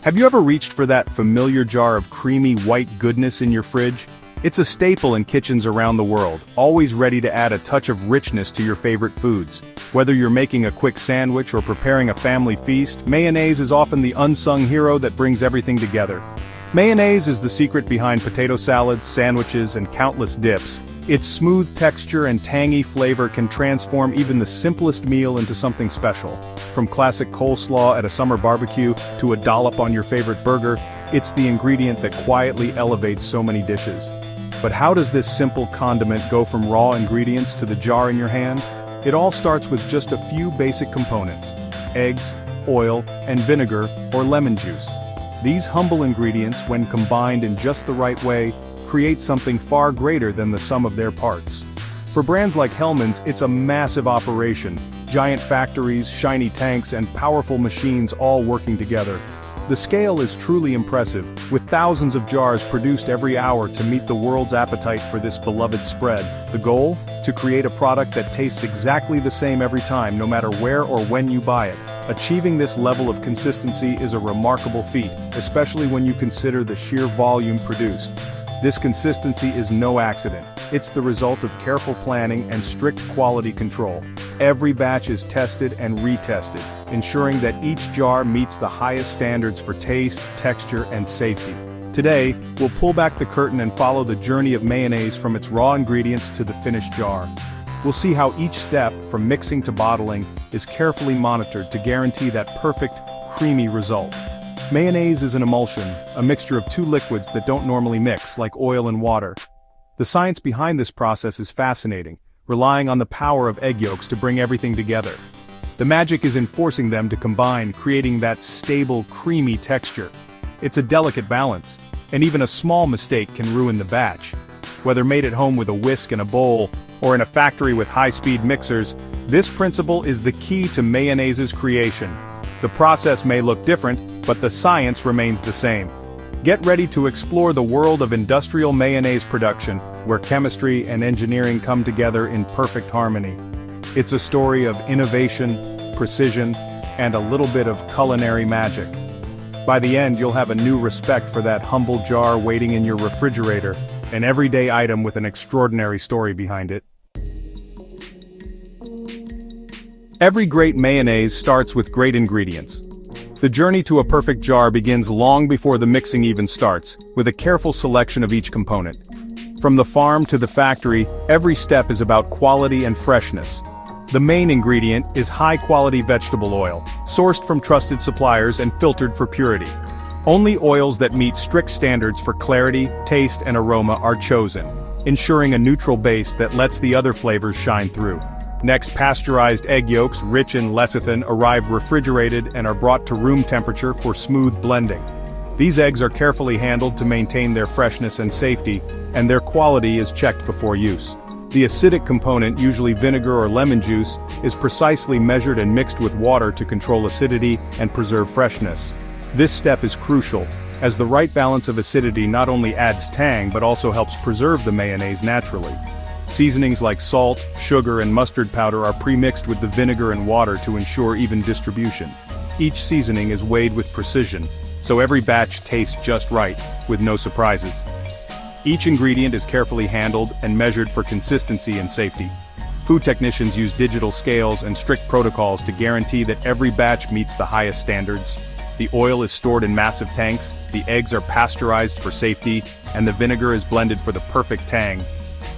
Have you ever reached for that familiar jar of creamy white goodness in your fridge? It's a staple in kitchens around the world, always ready to add a touch of richness to your favorite foods. Whether you're making a quick sandwich or preparing a family feast, mayonnaise is often the unsung hero that brings everything together. Mayonnaise is the secret behind potato salads, sandwiches, and countless dips. Its smooth texture and tangy flavor can transform even the simplest meal into something special. From classic coleslaw at a summer barbecue to a dollop on your favorite burger, it's the ingredient that quietly elevates so many dishes. But how does this simple condiment go from raw ingredients to the jar in your hand? It all starts with just a few basic components: eggs, oil, and vinegar or lemon juice. These humble ingredients, when combined in just the right way, create something far greater than the sum of their parts. For brands like Hellmann's, it's a massive operation: giant factories, shiny tanks, and powerful machines all working together. The scale is truly impressive, with thousands of jars produced every hour to meet the world's appetite for this beloved spread. The goal? To create a product that tastes exactly the same every time, no matter where or when you buy it. Achieving this level of consistency is a remarkable feat, especially when you consider the sheer volume produced. This consistency is no accident. It's the result of careful planning and strict quality control. Every batch is tested and retested, ensuring that each jar meets the highest standards for taste, texture, and safety. Today, we'll pull back the curtain and follow the journey of mayonnaise from its raw ingredients to the finished jar. We'll see how each step, from mixing to bottling, is carefully monitored to guarantee that perfect, creamy result. Mayonnaise is an emulsion, a mixture of two liquids that don't normally mix, like oil and water. The science behind this process is fascinating, relying on the power of egg yolks to bring everything together. The magic is in forcing them to combine, creating that stable, creamy texture. It's a delicate balance, and even a small mistake can ruin the batch. Whether made at home with a whisk and a bowl, or in a factory with high-speed mixers, this principle is the key to mayonnaise's creation. The process may look different, but the science remains the same. Get ready to explore the world of industrial mayonnaise production, where chemistry and engineering come together in perfect harmony. It's a story of innovation, precision, and a little bit of culinary magic. By the end, you'll have a new respect for that humble jar waiting in your refrigerator, an everyday item with an extraordinary story behind it. Every great mayonnaise starts with great ingredients. The journey to a perfect jar begins long before the mixing even starts, with a careful selection of each component. From the farm to the factory, every step is about quality and freshness. The main ingredient is high-quality vegetable oil, sourced from trusted suppliers and filtered for purity. Only oils that meet strict standards for clarity, taste, and aroma are chosen, ensuring a neutral base that lets the other flavors shine through. Next, pasteurized egg yolks, rich in lecithin, arrive refrigerated and are brought to room temperature for smooth blending. These eggs are carefully handled to maintain their freshness and safety, and their quality is checked before use. The acidic component, usually vinegar or lemon juice, is precisely measured and mixed with water to control acidity and preserve freshness. This step is crucial, as the right balance of acidity not only adds tang but also helps preserve the mayonnaise naturally. Seasonings like salt, sugar, and mustard powder are pre-mixed with the vinegar and water to ensure even distribution. Each seasoning is weighed with precision, so every batch tastes just right, with no surprises. Each ingredient is carefully handled and measured for consistency and safety. Food technicians use digital scales and strict protocols to guarantee that every batch meets the highest standards. The oil is stored in massive tanks, the eggs are pasteurized for safety, and the vinegar is blended for the perfect tang.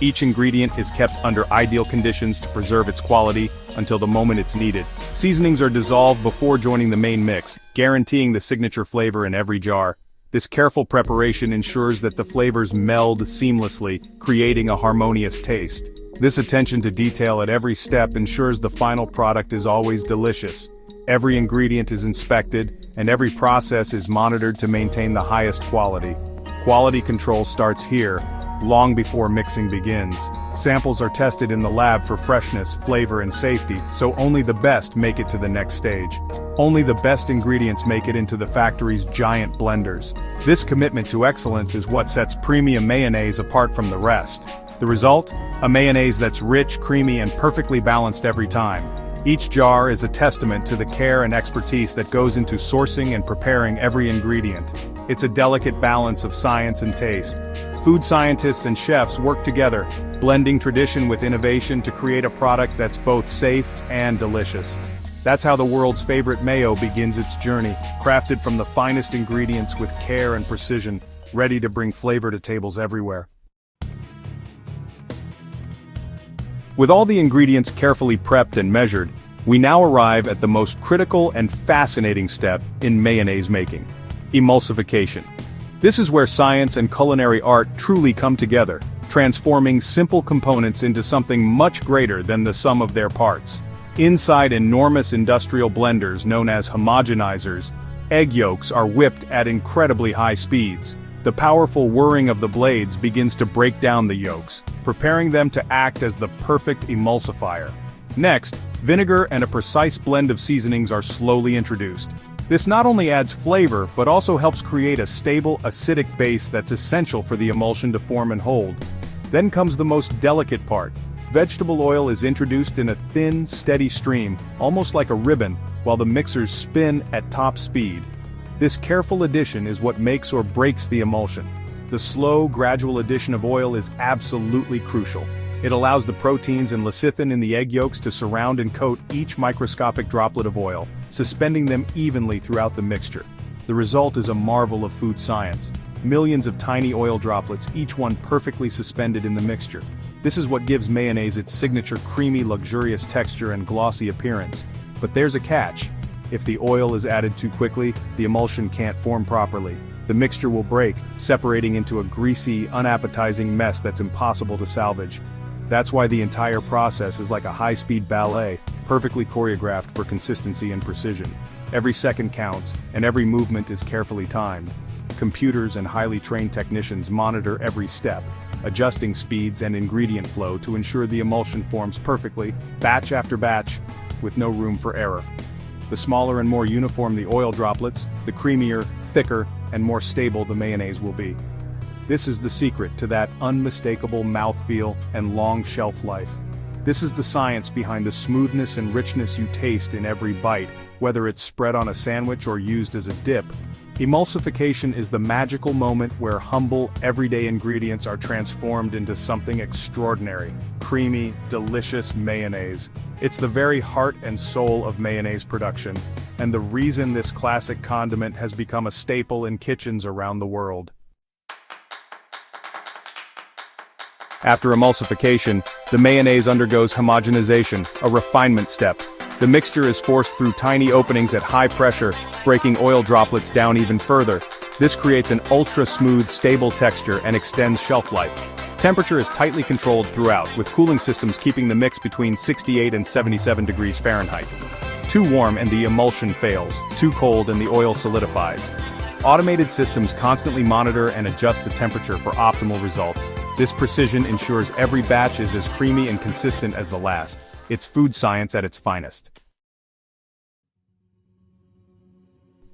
Each ingredient is kept under ideal conditions to preserve its quality until the moment it's needed. Seasonings are dissolved before joining the main mix, guaranteeing the signature flavor in every jar. This careful preparation ensures that the flavors meld seamlessly, creating a harmonious taste. This attention to detail at every step ensures the final product is always delicious. Every ingredient is inspected, and every process is monitored to maintain the highest quality. Quality control starts here, long before mixing begins. Samples are tested in the lab for freshness, flavor, and safety, so only the best make it to the next stage. Only the best ingredients make it into the factory's giant blenders. This commitment to excellence is what sets premium mayonnaise apart from the rest. The result? A mayonnaise that's rich, creamy, and perfectly balanced every time. Each jar is a testament to the care and expertise that goes into sourcing and preparing every ingredient. It's a delicate balance of science and taste. Food scientists and chefs work together, blending tradition with innovation to create a product that's both safe and delicious. That's how the world's favorite mayo begins its journey, crafted from the finest ingredients with care and precision, ready to bring flavor to tables everywhere. With all the ingredients carefully prepped and measured, we now arrive at the most critical and fascinating step in mayonnaise making: emulsification. This is where science and culinary art truly come together, transforming simple components into something much greater than the sum of their parts. Inside enormous industrial blenders known as homogenizers, egg yolks are whipped at incredibly high speeds. The powerful whirring of the blades begins to break down the yolks, preparing them to act as the perfect emulsifier. Next, vinegar and a precise blend of seasonings are slowly introduced. This not only adds flavor but also helps create a stable, acidic base that's essential for the emulsion to form and hold. Then comes the most delicate part. Vegetable oil is introduced in a thin, steady stream, almost like a ribbon, while the mixers spin at top speed. This careful addition is what makes or breaks the emulsion. The slow, gradual addition of oil is absolutely crucial. It allows the proteins and lecithin in the egg yolks to surround and coat each microscopic droplet of oil, suspending them evenly throughout the mixture. The result is a marvel of food science. Millions of tiny oil droplets, each one perfectly suspended in the mixture. This is what gives mayonnaise its signature creamy, luxurious texture and glossy appearance. But there's a catch. If the oil is added too quickly, the emulsion can't form properly. The mixture will break, separating into a greasy, unappetizing mess that's impossible to salvage. That's why the entire process is like a high-speed ballet, perfectly choreographed for consistency and precision. Every second counts, and every movement is carefully timed. Computers and highly trained technicians monitor every step, adjusting speeds and ingredient flow to ensure the emulsion forms perfectly, batch after batch, with no room for error. The smaller and more uniform the oil droplets, the creamier, thicker, and more stable the mayonnaise will be. This is the secret to that unmistakable mouthfeel and long shelf life. This is the science behind the smoothness and richness you taste in every bite, whether it's spread on a sandwich or used as a dip. Emulsification is the magical moment where humble, everyday ingredients are transformed into something extraordinary: creamy, delicious mayonnaise. It's the very heart and soul of mayonnaise production, and the reason this classic condiment has become a staple in kitchens around the world. After emulsification, the mayonnaise undergoes homogenization, a refinement step. The mixture is forced through tiny openings at high pressure, breaking oil droplets down even further. This creates an ultra-smooth, stable texture and extends shelf life. Temperature is tightly controlled throughout, with cooling systems keeping the mix between 68 and 77 degrees Fahrenheit. Too warm and the emulsion fails, too cold and the oil solidifies. Automated systems constantly monitor and adjust the temperature for optimal results. This precision ensures every batch is as creamy and consistent as the last. It's food science at its finest.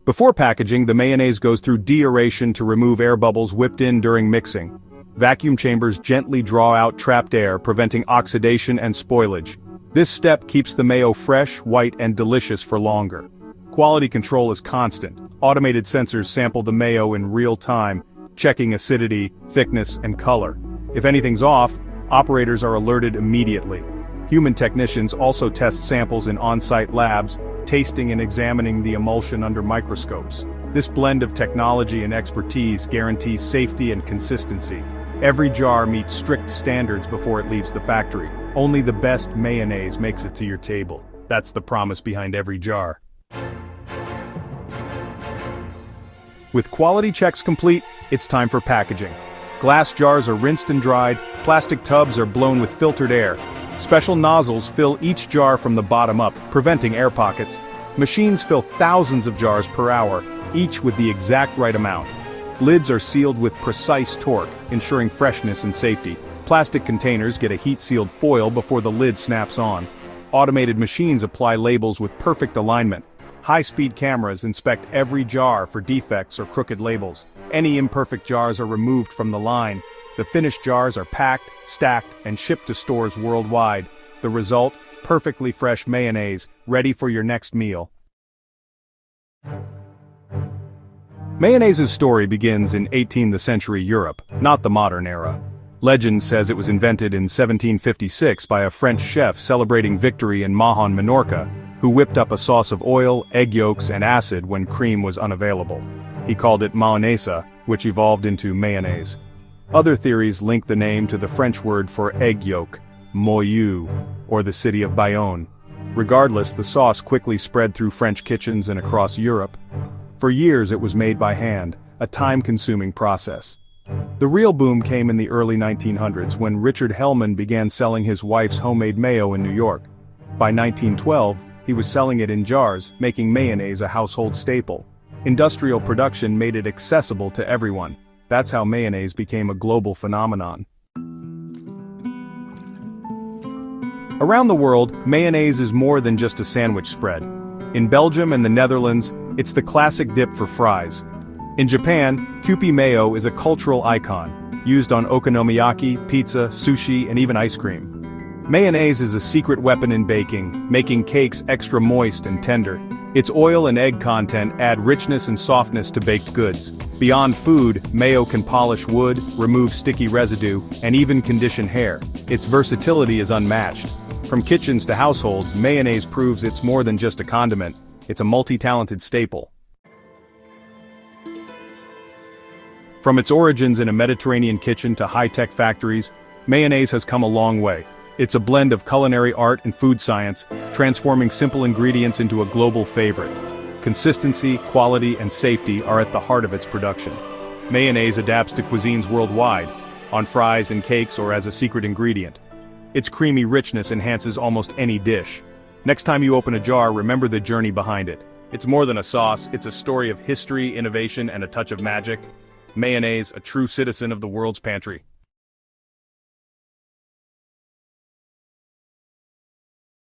Before packaging, the mayonnaise goes through deaeration to remove air bubbles whipped in during mixing. Vacuum chambers gently draw out trapped air, preventing oxidation and spoilage. This step keeps the mayo fresh, white, and delicious for longer. Quality control is constant. Automated sensors sample the mayo in real time, checking acidity, thickness, and color. If anything's off, operators are alerted immediately. Human technicians also test samples in on-site labs, tasting and examining the emulsion under microscopes. This blend of technology and expertise guarantees safety and consistency. Every jar meets strict standards before it leaves the factory. Only the best mayonnaise makes it to your table. That's the promise behind every jar. With quality checks complete, it's time for packaging. Glass jars are rinsed and dried, plastic tubs are blown with filtered air. Special nozzles fill each jar from the bottom up, preventing air pockets. Machines fill thousands of jars per hour, each with the exact right amount. Lids are sealed with precise torque, ensuring freshness and safety. Plastic containers get a heat-sealed foil before the lid snaps on. Automated machines apply labels with perfect alignment. High-speed cameras inspect every jar for defects or crooked labels. Any imperfect jars are removed from the line. The finished jars are packed, stacked, and shipped to stores worldwide. The result? perfectly fresh mayonnaise, ready for your next meal. Mayonnaise's story begins in 18th century Europe, not the modern era. Legend says it was invented in 1756 by a French chef celebrating victory in Mahon, Minorca, who whipped up a sauce of oil, egg yolks, and acid when cream was unavailable. He called it mayonnaise, which evolved into mayonnaise. Other theories link the name to the French word for egg yolk, moyeu, or the city of Bayonne. Regardless, the sauce quickly spread through French kitchens and across Europe. For years it was made by hand, a time-consuming process. The real boom came in the early 1900s when Richard Hellman began selling his wife's homemade mayo in New York. By 1912, he was selling it in jars, making mayonnaise a household staple. Industrial production made it accessible to everyone. That's how mayonnaise became a global phenomenon. Around the world, mayonnaise is more than just a sandwich spread. In Belgium and the Netherlands, it's the classic dip for fries. In Japan, Kewpie mayo is a cultural icon, used on okonomiyaki, pizza, sushi, and even ice cream. Mayonnaise is a secret weapon in baking, making cakes extra moist and tender. Its oil and egg content add richness and softness to baked goods. Beyond food, mayo can polish wood, remove sticky residue, and even condition hair. Its versatility is unmatched. From kitchens to households, mayonnaise proves it's more than just a condiment. It's a multi-talented staple. From its origins in a Mediterranean kitchen to high-tech factories, mayonnaise has come a long way. It's a blend of culinary art and food science, transforming simple ingredients into a global favorite. Consistency, quality, and safety are at the heart of its production. Mayonnaise adapts to cuisines worldwide, on fries and cakes or as a secret ingredient. Its creamy richness enhances almost any dish. Next time you open a jar, remember the journey behind it. It's more than a sauce, it's a story of history, innovation, and a touch of magic. Mayonnaise, a true citizen of the world's pantry.